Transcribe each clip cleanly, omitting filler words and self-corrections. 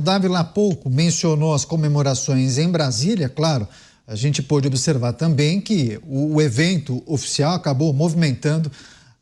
Dávila há pouco mencionou as comemorações em Brasília, claro. A gente pôde observar também que o evento oficial acabou movimentando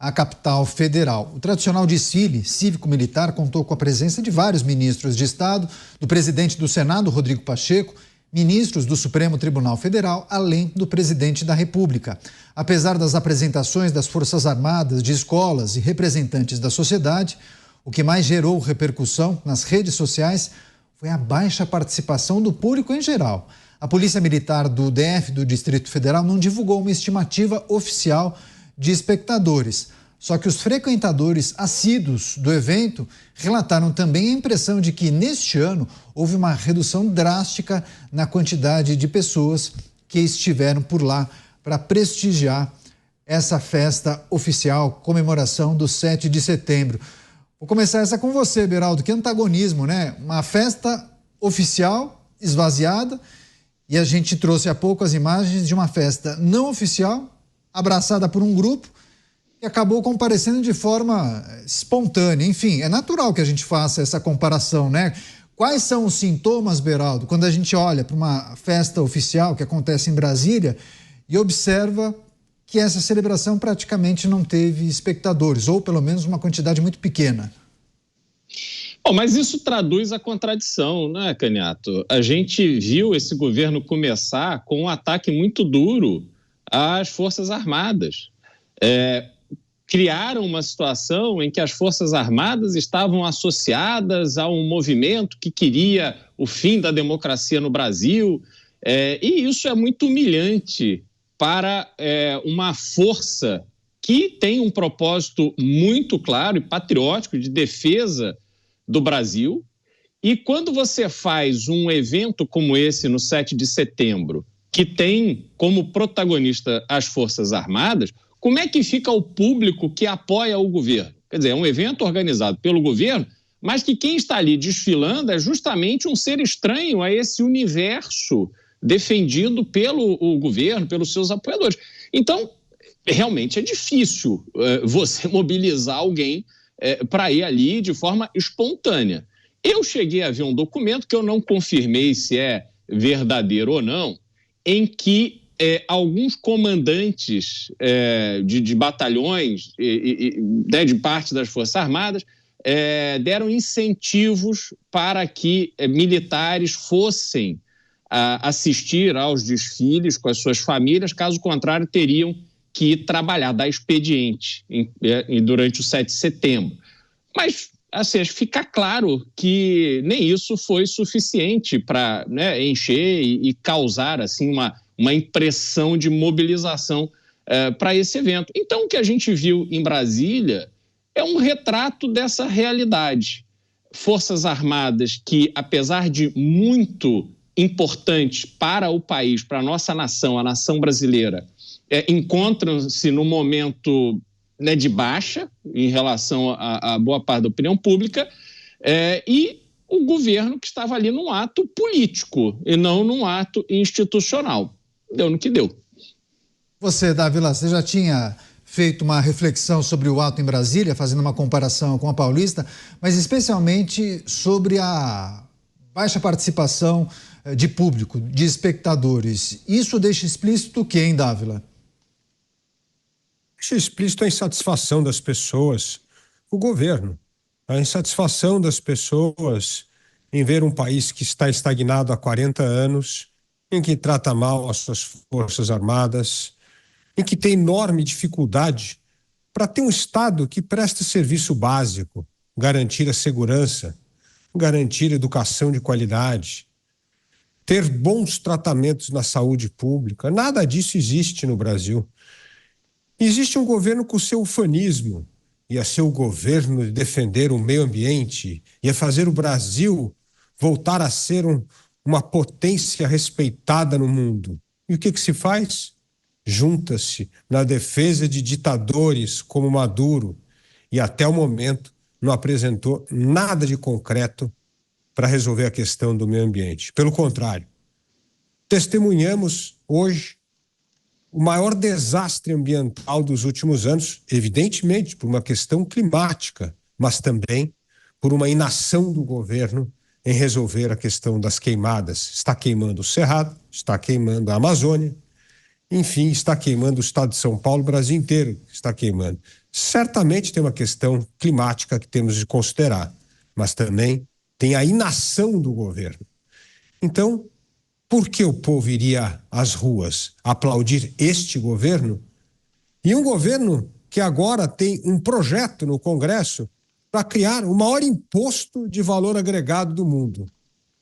a capital federal. O tradicional desfile cívico-militar contou com a presença de vários ministros de Estado, do presidente do Senado, Rodrigo Pacheco, ministros do Supremo Tribunal Federal, além do presidente da República. Apesar das apresentações das Forças Armadas, de escolas e representantes da sociedade, o que mais gerou repercussão nas redes sociais foi a baixa participação do público em geral. A Polícia Militar do DF, do Distrito Federal, não divulgou uma estimativa oficial de espectadores. Só que os frequentadores assíduos do evento relataram também a impressão de que, neste ano, houve uma redução drástica na quantidade de pessoas que estiveram por lá para prestigiar essa festa oficial, comemoração do 7 de setembro. Vou começar essa com você, Beraldo. Que antagonismo, né? Uma festa oficial esvaziada e a gente trouxe há pouco as imagens de uma festa não oficial, abraçada por um grupo e acabou comparecendo de forma espontânea. Enfim, é natural que a gente faça essa comparação, né? Quais são os sintomas, Beraldo, quando a gente olha para uma festa oficial que acontece em Brasília e observa que essa celebração praticamente não teve espectadores, ou pelo menos uma quantidade muito pequena? Bom, mas isso traduz a contradição, né, Caniato? A gente viu esse governo começar com um ataque muito duro às Forças Armadas. Criaram uma situação em que as Forças Armadas estavam associadas a um movimento que queria o fim da democracia no Brasil, e isso é muito humilhante para uma força que tem um propósito muito claro e patriótico de defesa do Brasil. E quando você faz um evento como esse no 7 de setembro, que tem como protagonista as Forças Armadas, como é que fica o público que apoia o governo? Quer dizer, é um evento organizado pelo governo, mas que quem está ali desfilando é justamente um ser estranho a esse universo defendido pelo governo, pelos seus apoiadores. Então, realmente é difícil você mobilizar alguém para ir ali de forma espontânea. Eu cheguei a ver um documento que eu não confirmei se é verdadeiro ou não, em que alguns comandantes de batalhões de parte das Forças Armadas deram incentivos para que militares fossem assistir aos desfiles com as suas famílias, caso contrário teriam que trabalhar, dar expediente durante o 7 de setembro. Mas, assim, fica claro que nem isso foi suficiente para encher e causar assim, uma impressão de mobilização para esse evento. Então, o que a gente viu em Brasília é um retrato dessa realidade. Forças Armadas que, apesar de muito importantes para o país, para a nossa nação, a nação brasileira, encontram-se no momento de baixa em relação a boa parte da opinião pública, e o governo que estava ali num ato político e não num ato institucional. Deu no que deu. Você, Dávila, você já tinha feito uma reflexão sobre o ato em Brasília, fazendo uma comparação com a Paulista, mas especialmente sobre a baixa participação de público, de espectadores. Isso deixa explícito o quê, hein, Dávila? Deixa explícito a insatisfação das pessoas, o governo, a insatisfação das pessoas em ver um país que está estagnado há 40 anos, em que trata mal as suas Forças Armadas, em que tem enorme dificuldade para ter um Estado que preste serviço básico, garantir a segurança, garantir educação de qualidade, ter bons tratamentos na saúde pública. Nada disso existe no Brasil. Existe um governo com seu ufanismo, e a seu governo de defender o meio ambiente e a fazer o Brasil voltar a ser uma potência respeitada no mundo. E o que se faz? Junta-se na defesa de ditadores como Maduro e até o momento não apresentou nada de concreto para resolver a questão do meio ambiente. Pelo contrário, testemunhamos hoje o maior desastre ambiental dos últimos anos, evidentemente por uma questão climática, mas também por uma inação do governo em resolver a questão das queimadas. Está queimando o Cerrado, está queimando a Amazônia, enfim, está queimando o estado de São Paulo, o Brasil inteiro está queimando. Certamente tem uma questão climática que temos de considerar, mas também tem a inação do governo. Então, por que o povo iria às ruas aplaudir este governo? E um governo que agora tem um projeto no Congresso para criar o maior imposto de valor agregado do mundo.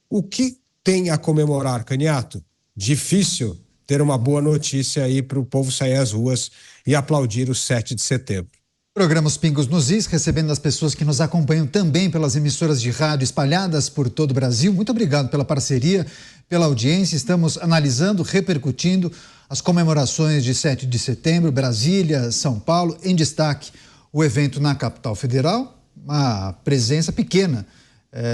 O que tem a comemorar, Caniato? Difícil ter uma boa notícia aí para o povo sair às ruas e aplaudir o 7 de setembro. Programa Os Pingos nos Is, recebendo as pessoas que nos acompanham também pelas emissoras de rádio espalhadas por todo o Brasil. Muito obrigado pela parceria, pela audiência. Estamos analisando, repercutindo as comemorações de 7 de setembro, Brasília, São Paulo. Em destaque, o evento na capital federal, uma presença pequena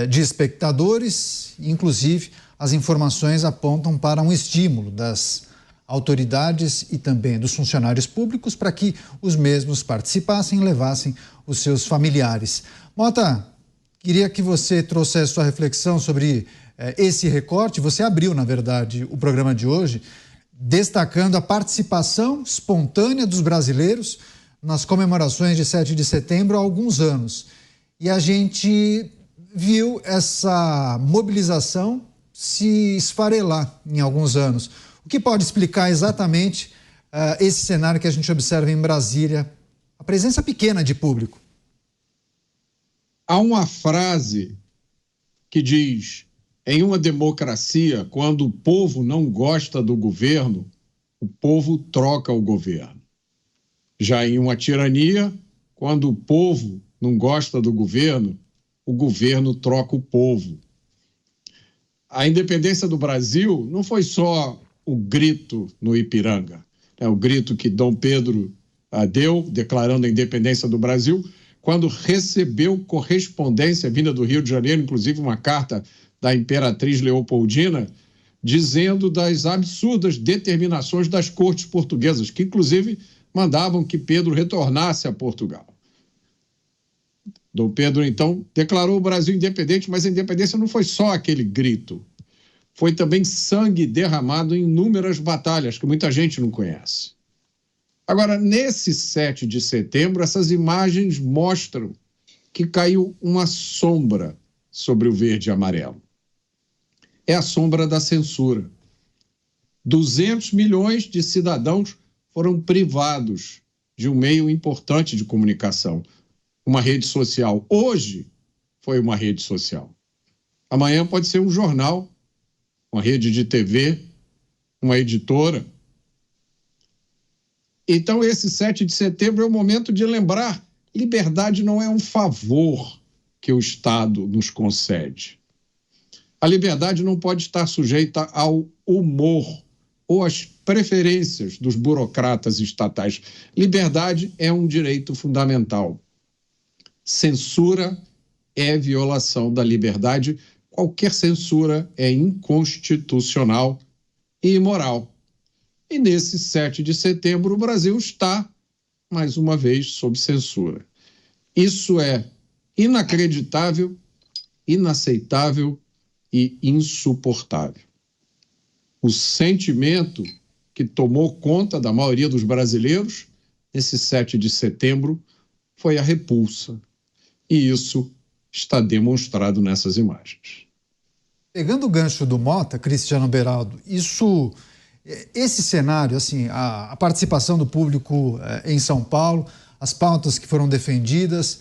de espectadores, inclusive as informações apontam para um estímulo das autoridades e também dos funcionários públicos para que os mesmos participassem e levassem os seus familiares. Mota, queria que você trouxesse sua reflexão sobre esse recorte. Você abriu, na verdade, o programa de hoje, destacando a participação espontânea dos brasileiros nas comemorações de 7 de setembro há alguns anos. E a gente viu essa mobilização se esfarelar em alguns anos. O que pode explicar exatamente esse cenário que a gente observa em Brasília, a presença pequena de público? Há uma frase que diz: em uma democracia, quando o povo não gosta do governo, o povo troca o governo. Já em uma tirania, quando o povo não gosta do governo, o governo troca o povo. A independência do Brasil não foi só o grito no Ipiranga, o grito que Dom Pedro deu, declarando a independência do Brasil, quando recebeu correspondência vinda do Rio de Janeiro, inclusive uma carta da Imperatriz Leopoldina, dizendo das absurdas determinações das cortes portuguesas, que inclusive mandavam que Pedro retornasse a Portugal. Dom Pedro, então, declarou o Brasil independente, mas a independência não foi só aquele grito. Foi também sangue derramado em inúmeras batalhas, que muita gente não conhece. Agora, nesse 7 de setembro, essas imagens mostram que caiu uma sombra sobre o verde e amarelo. É a sombra da censura. 200 milhões de cidadãos foram privados de um meio importante de comunicação, uma rede social. Hoje foi uma rede social. Amanhã pode ser um jornal, uma rede de TV, uma editora. Então, esse 7 de setembro é o momento de lembrar: liberdade não é um favor que o Estado nos concede. A liberdade não pode estar sujeita ao humor ou às preferências dos burocratas estatais. Liberdade é um direito fundamental. Censura é violação da liberdade. Qualquer censura é inconstitucional e imoral. E nesse 7 de setembro, o Brasil está, mais uma vez, sob censura. Isso é inacreditável, inaceitável e insuportável. O sentimento que tomou conta da maioria dos brasileiros nesse 7 de setembro foi a repulsa. E isso está demonstrado nessas imagens. Pegando o gancho do Mota, Cristiano Beraldo, esse cenário, assim, a participação do público em São Paulo, as pautas que foram defendidas,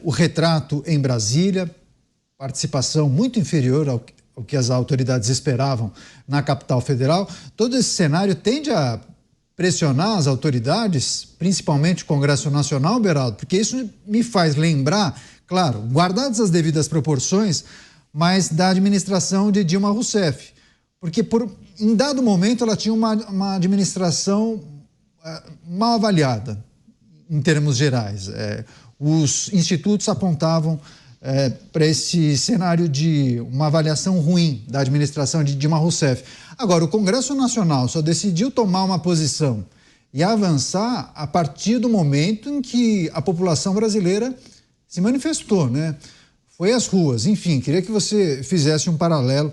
o retrato em Brasília, participação muito inferior ao que as autoridades esperavam na capital federal, todo esse cenário tende a pressionar as autoridades, principalmente o Congresso Nacional, Beraldo, porque isso me faz lembrar, claro, guardadas as devidas proporções, mas da administração de Dilma Rousseff, porque em dado momento ela tinha uma administração mal avaliada, em termos gerais. Os institutos apontavam para esse cenário de uma avaliação ruim da administração de Dilma Rousseff. Agora, o Congresso Nacional só decidiu tomar uma posição e avançar a partir do momento em que a população brasileira se manifestou, né? foi às ruas. Enfim, queria que você fizesse um paralelo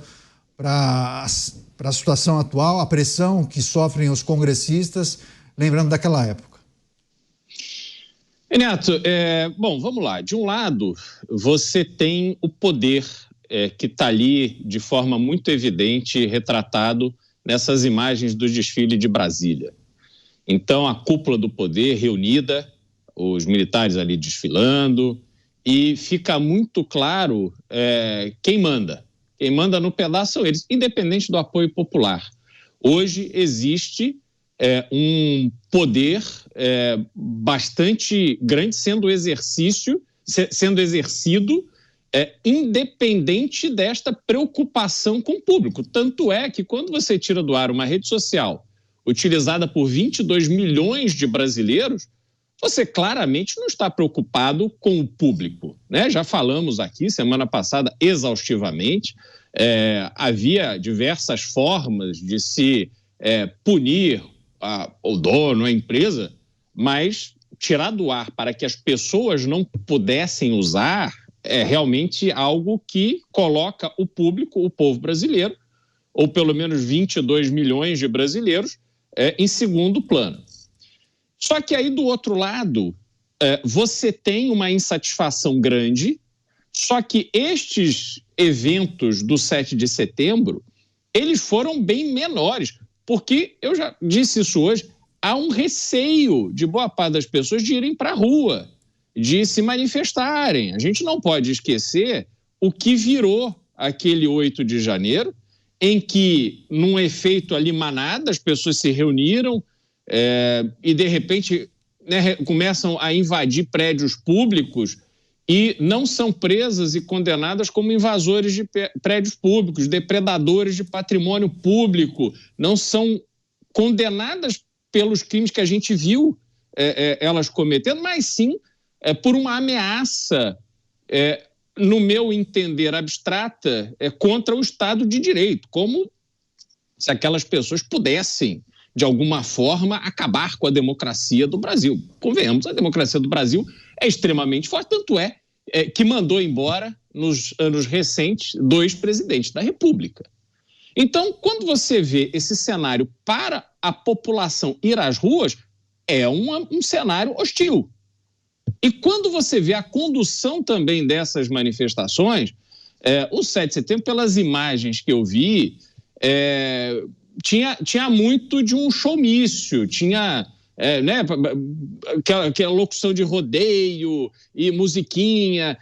para a situação atual, a pressão que sofrem os congressistas, lembrando daquela época. Neto, bom, vamos lá. De um lado, você tem o poder que está ali de forma muito evidente retratado nessas imagens do desfile de Brasília. Então, a cúpula do poder reunida, os militares ali desfilando, e fica muito claro quem manda. Quem manda no pedaço são eles, independente do apoio popular. Hoje existe um poder bastante grande sendo exercido, independente desta preocupação com o público. Tanto é que quando você tira do ar uma rede social utilizada por 22 milhões de brasileiros, você claramente não está preocupado com o público, né? Já falamos aqui semana passada exaustivamente, havia diversas formas de se punir o dono, a empresa, mas tirar do ar para que as pessoas não pudessem usar é realmente algo que coloca o público, o povo brasileiro, ou pelo menos 22 milhões de brasileiros, em segundo plano. Só que aí, do outro lado, você tem uma insatisfação grande, só que estes eventos do 7 de setembro, eles foram bem menores, porque, eu já disse isso hoje, há um receio de boa parte das pessoas de irem para a rua, de se manifestarem. A gente não pode esquecer o que virou aquele 8 de janeiro, em que, num efeito ali manada, as pessoas se reuniram e, de repente, né, começam a invadir prédios públicos e não são presas e condenadas como invasores de prédios públicos, depredadores de patrimônio público, não são condenadas pelos crimes que a gente viu elas cometendo, mas sim por uma ameaça, no meu entender, abstrata, contra o Estado de Direito, como se aquelas pessoas pudessem, de alguma forma, acabar com a democracia do Brasil. Convenhamos, a democracia do Brasil é extremamente forte, tanto que mandou embora, nos anos recentes, 2 presidentes da República. Então, quando você vê esse cenário para a população ir às ruas, é um cenário hostil. E quando você vê a condução também dessas manifestações, o 7 de setembro, pelas imagens que eu vi, tinha muito de um showmício, tinha né, aquela locução de rodeio e musiquinha.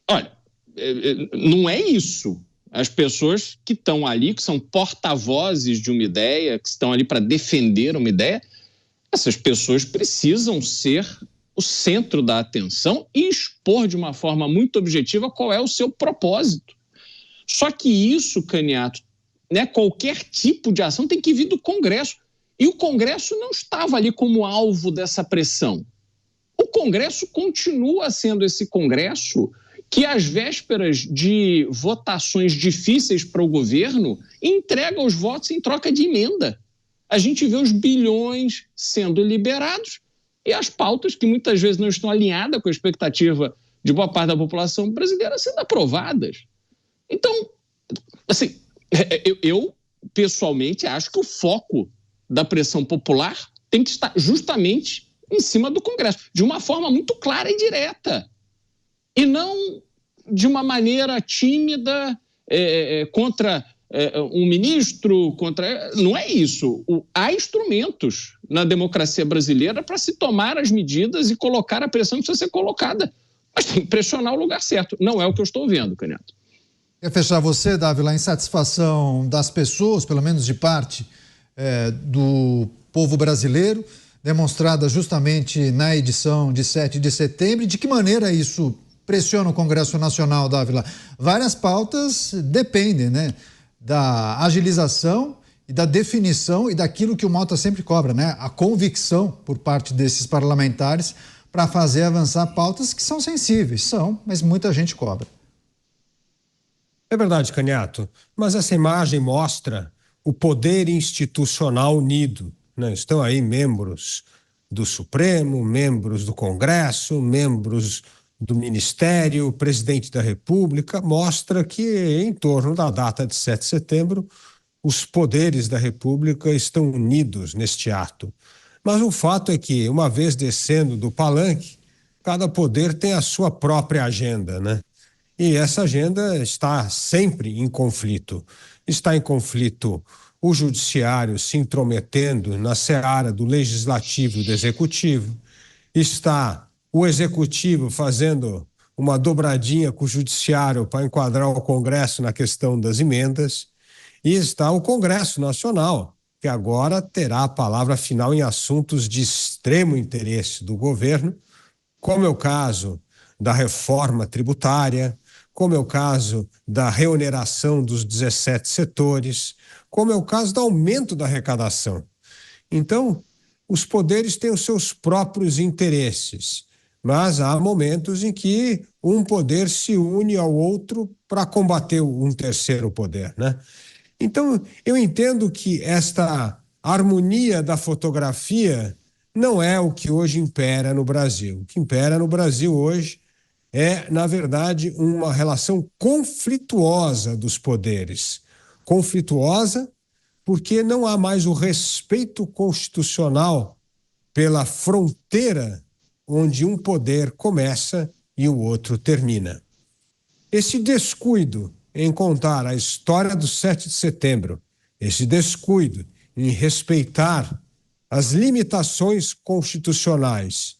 Olha, não é isso. As pessoas que estão ali, que são porta-vozes de uma ideia, que estão ali para defender uma ideia, essas pessoas precisam ser o centro da atenção e expor de uma forma muito objetiva qual é o seu propósito. Só que isso, Caniato, né, qualquer tipo de ação tem que vir do Congresso. E o Congresso não estava ali como alvo dessa pressão. O Congresso continua sendo esse Congresso que, às vésperas de votações difíceis para o governo, entrega os votos em troca de emenda. A gente vê os bilhões sendo liberados e as pautas que muitas vezes não estão alinhadas com a expectativa de boa parte da população brasileira sendo aprovadas. Então, assim, eu pessoalmente acho que o foco da pressão popular tem que estar justamente em cima do Congresso, de uma forma muito clara e direta. E não de uma maneira tímida contra um ministro, não é isso. Há instrumentos na democracia brasileira para se tomar as medidas e colocar a pressão que precisa ser colocada. Mas tem que pressionar o lugar certo. Não é o que eu estou vendo, Caniato. Quer fechar você, Dávila, a insatisfação das pessoas, pelo menos de parte do povo brasileiro, demonstrada justamente na edição de 7 de setembro. De que maneira isso pressiona o Congresso Nacional, Dávila? Várias pautas dependem, né, da agilização e da definição e daquilo que o Mota sempre cobra, né? A convicção por parte desses parlamentares para fazer avançar pautas que são sensíveis, mas muita gente cobra. É verdade, Caniato, mas essa imagem mostra o poder institucional unido, né? Estão aí membros do Supremo, membros do Congresso, membros do Ministério, presidente da República, mostra que em torno da data de 7 de setembro os poderes da República estão unidos neste ato. Mas o fato é que, uma vez descendo do palanque, cada poder tem a sua própria agenda, né? E essa agenda está sempre em conflito. Está em conflito o judiciário se intrometendo na seara do legislativo e do executivo. Está o executivo fazendo uma dobradinha com o judiciário para enquadrar o Congresso na questão das emendas. E está o Congresso Nacional, que agora terá a palavra final em assuntos de extremo interesse do governo, como é o caso da reforma tributária, como é o caso da reoneração dos 17 setores, como é o caso do aumento da arrecadação. Então, os poderes têm os seus próprios interesses, mas há momentos em que um poder se une ao outro para combater um terceiro poder, né? Então, eu entendo que esta harmonia da fotografia não é o que hoje impera no Brasil. O que impera no Brasil hoje é, na verdade, uma relação conflituosa dos poderes. Conflituosa porque não há mais o respeito constitucional pela fronteira onde um poder começa e o outro termina. Esse descuido em contar a história do 7 de setembro, esse descuido em respeitar as limitações constitucionais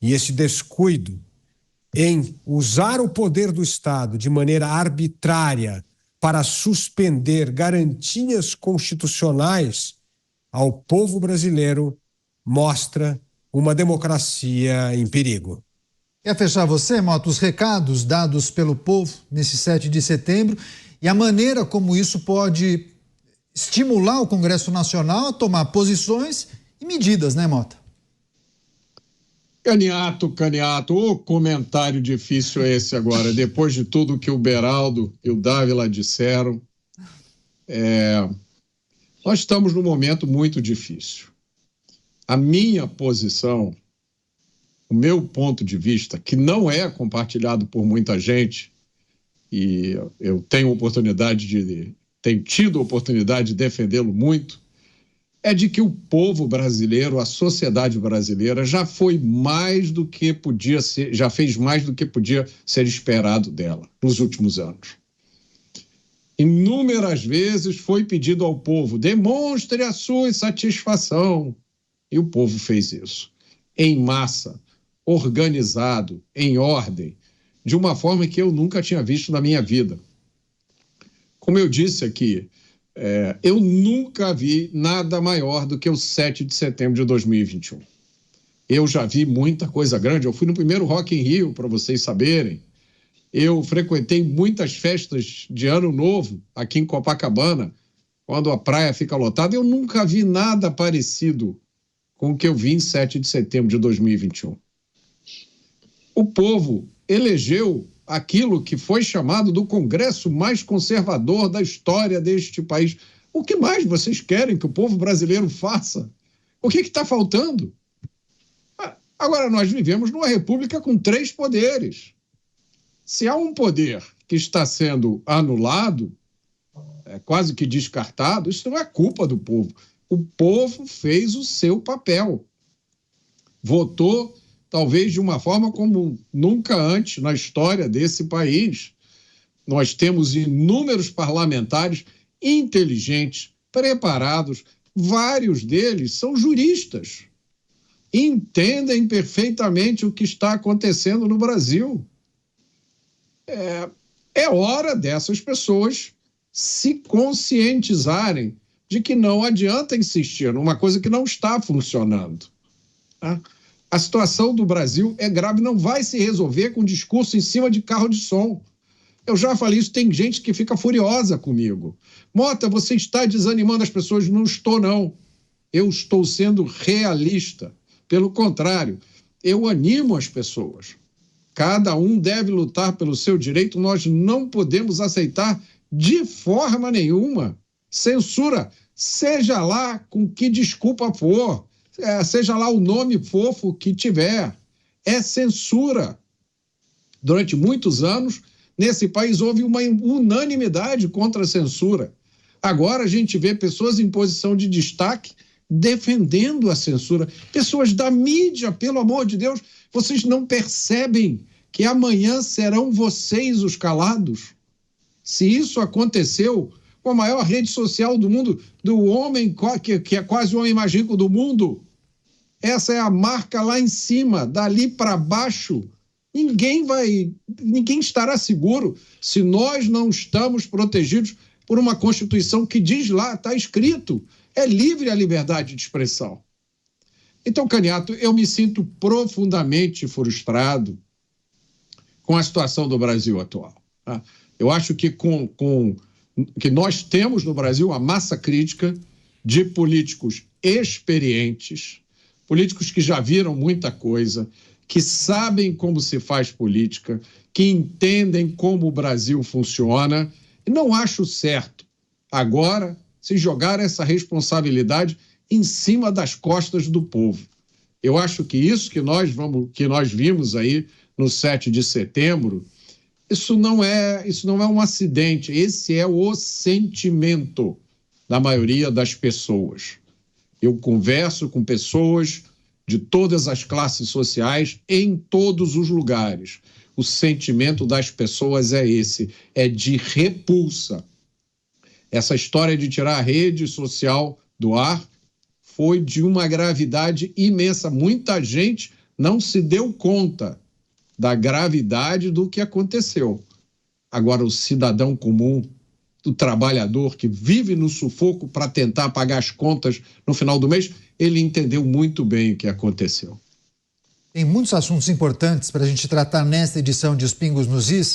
e esse descuido em usar o poder do Estado de maneira arbitrária para suspender garantias constitucionais ao povo brasileiro mostra uma democracia em perigo. Quer fechar você, Mota, os recados dados pelo povo nesse 7 de setembro e a maneira como isso pode estimular o Congresso Nacional a tomar posições e medidas, né, Mota? Caniato, ô comentário difícil é esse agora, depois de tudo que o Beraldo e o Dávila disseram. Nós estamos num momento muito difícil. A minha posição, o meu ponto de vista, que não é compartilhado por muita gente, e eu tenho tido a oportunidade de defendê-lo muito, é de que o povo brasileiro, a sociedade brasileira, já fez mais do que podia ser esperado dela nos últimos anos. Inúmeras vezes foi pedido ao povo, demonstre a sua insatisfação. E o povo fez isso, em massa, organizado, em ordem, de uma forma que eu nunca tinha visto na minha vida. Como eu disse aqui, eu nunca vi nada maior do que o 7 de setembro de 2021. Eu já vi muita coisa grande. Eu fui no primeiro Rock in Rio, para vocês saberem. Eu frequentei muitas festas de Ano Novo aqui em Copacabana, quando a praia fica lotada. Eu nunca vi nada parecido com o que eu vi em 7 de setembro de 2021. O povo elegeu aquilo que foi chamado do Congresso mais conservador da história deste país. O que mais vocês querem que o povo brasileiro faça? O que está faltando? Agora, nós vivemos numa república com 3 poderes. Se há um poder que está sendo anulado, quase que descartado, isso não é culpa do povo. O povo fez o seu papel. Votou talvez de uma forma como nunca antes na história desse país. Nós temos inúmeros parlamentares inteligentes, preparados, vários deles são juristas, entendem perfeitamente o que está acontecendo no Brasil. É hora dessas pessoas se conscientizarem de que não adianta insistir numa coisa que não está funcionando. Tá? A situação do Brasil é grave, não vai se resolver com discurso em cima de carro de som. Eu já falei isso, tem gente que fica furiosa comigo. Mota, você está desanimando as pessoas. Não estou, não. Eu estou sendo realista. Pelo contrário, eu animo as pessoas. Cada um deve lutar pelo seu direito. Nós não podemos aceitar de forma nenhuma censura, seja lá com que desculpa for. Seja lá o nome fofo que tiver, é censura. Durante muitos anos, nesse país houve uma unanimidade contra a censura. Agora a gente vê pessoas em posição de destaque defendendo a censura. Pessoas da mídia, pelo amor de Deus, vocês não percebem que amanhã serão vocês os calados? Se isso aconteceu com a maior rede social do mundo, do homem que é quase o homem mais rico do mundo, essa é a marca lá em cima, dali para baixo, ninguém estará seguro se nós não estamos protegidos por uma Constituição que diz lá, está escrito, é livre a liberdade de expressão. Então, Caniato, eu me sinto profundamente frustrado com a situação do Brasil atual. Tá? Eu acho que que nós temos no Brasil a massa crítica de políticos experientes, políticos que já viram muita coisa, que sabem como se faz política, que entendem como o Brasil funciona. E não acho certo agora se jogar essa responsabilidade em cima das costas do povo. Eu acho que isso que nós vimos aí no 7 de setembro, isso não é um acidente, esse é o sentimento da maioria das pessoas. Eu converso com pessoas de todas as classes sociais em todos os lugares. O sentimento das pessoas é esse, é de repulsa. Essa história de tirar a rede social do ar foi de uma gravidade imensa. Muita gente não se deu conta da gravidade do que aconteceu. Agora, o cidadão comum, o trabalhador que vive no sufoco para tentar pagar as contas no final do mês, ele entendeu muito bem o que aconteceu. Tem muitos assuntos importantes para a gente tratar nesta edição de Os Pingos nos Is.